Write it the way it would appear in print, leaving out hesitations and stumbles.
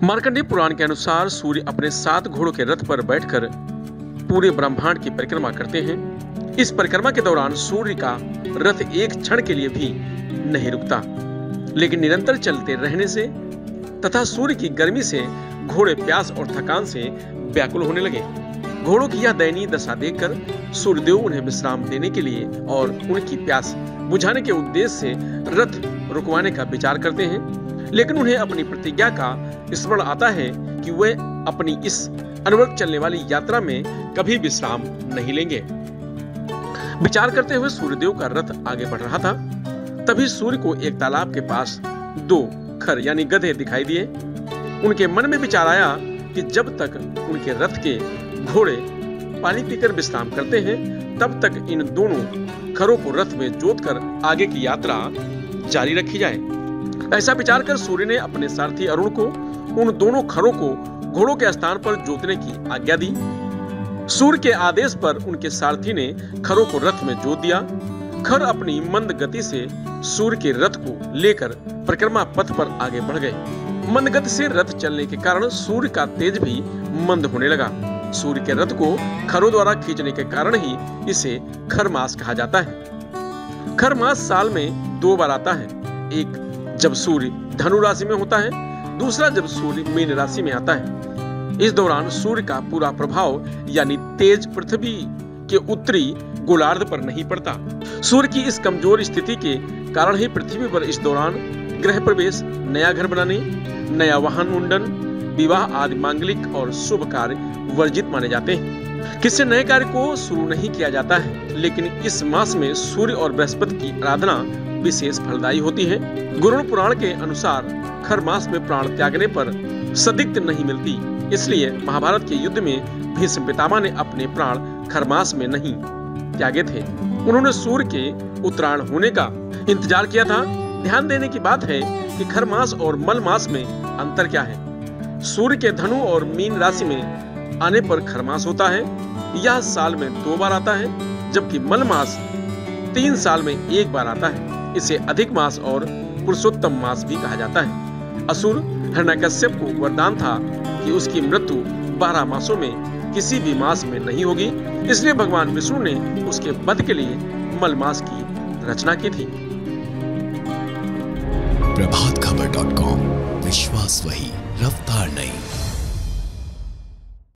मार्कंडेय पुराण के अनुसार सूर्य अपने 7 घोड़ों के रथ पर बैठकर पूरे ब्रह्मांड की परिक्रमा करते हैं। इस परिक्रमा के दौरान सूर्य का रथ एक क्षण के लिए भी नहीं रुकता, लेकिन निरंतर चलते रहने से तथा सूर्य की गर्मी से घोड़े प्यास और थकान से व्याकुल होने लगे। घोड़ों की यह दयनीय दशा देखकर सूर्यदेव उन्हें विश्राम देने के लिए और उनकी प्यास बुझाने के उद्देश्य से रथ रुकवाने का विचार करते हैं, लेकिन उन्हें अपनी प्रतिज्ञा का स्मरण आता है कि वे अपनी इस अनवरत चलने वाली यात्रा में कभी विश्राम नहीं लेंगे। विचार करते हुए सूर्यदेव का रथ आगे बढ़ रहा था। तभी सूर्य को एक तालाब के पास 2 खर यानी गधे दिखाई दिए। उनके मन में विचार आया कि जब तक उनके रथ के घोड़े पानी पीकर विश्राम करते हैं, तब तक इन दोनों खरों को रथ में जोतकर आगे की यात्रा जारी रखी जाए। ऐसा विचार कर सूर्य ने अपने सारथी अरुण को उन दोनों खरों को घोड़ों के स्थान पर जोतने की आज्ञा दी। सूर्य के आदेश पर उनके सारथी ने खरों को रथ में जोत दिया। खर अपनी मंद गति से सूर्य के रथ को लेकर परिक्रमा पथ पर आगे बढ़ गए। मंद गति से रथ चलने के कारण सूर्य का तेज भी मंद होने लगा। सूर्य के रथ को खरों द्वारा खींचने के कारण ही इसे खरमास कहा जाता है। खरमास साल में 2 बार आता है, एक जब सूर्य धनु राशि में होता है, दूसरा जब सूर्य मीन राशि में आता है। इस दौरान सूर्य का पूरा प्रभाव यानी तेज पृथ्वी के उत्तरी गोलार्ध पर नहीं पड़ता। सूर्य की इस कमजोर स्थिति के कारण ही पृथ्वी पर इस दौरान गृह प्रवेश, नया घर बनाने, नया वाहन मुंडन, विवाह आदि मांगलिक और शुभ कार्य वर्जित माने जाते हैं। किसी नए कार्य को शुरू नहीं किया जाता है, लेकिन इस मास में सूर्य और बृहस्पति की आराधना विशेष फलदायी होती है। गरुड़ पुराण के अनुसार खर मास में प्राण त्यागने पर सदिग्ध नहीं मिलती, इसलिए महाभारत के युद्ध में भीष्म पितामह ने अपने प्राण खरमास में नहीं त्यागे थे। उन्होंने सूर्य के उत्तरायण होने का इंतजार किया था। ध्यान देने की बात है कि खरमास और मल मास में अंतर क्या है। सूर्य के धनु और मीन राशि में आने पर खरमास होता है, यह साल में 2 बार आता है, जबकि मल मास 3 साल में 1 बार आता है। इसे अधिक मास और पुरुषोत्तम मास भी कहा जाता है। असुर हिरण्यकश्यप को वरदान था कि उसकी मृत्यु 12 मासों में किसी भी मास में नहीं होगी, इसलिए भगवान विष्णु ने उसके वध के लिए मल मास की रचना की थी। प्रभातखबर.com, विश्वास वही, रफ्तार नहीं।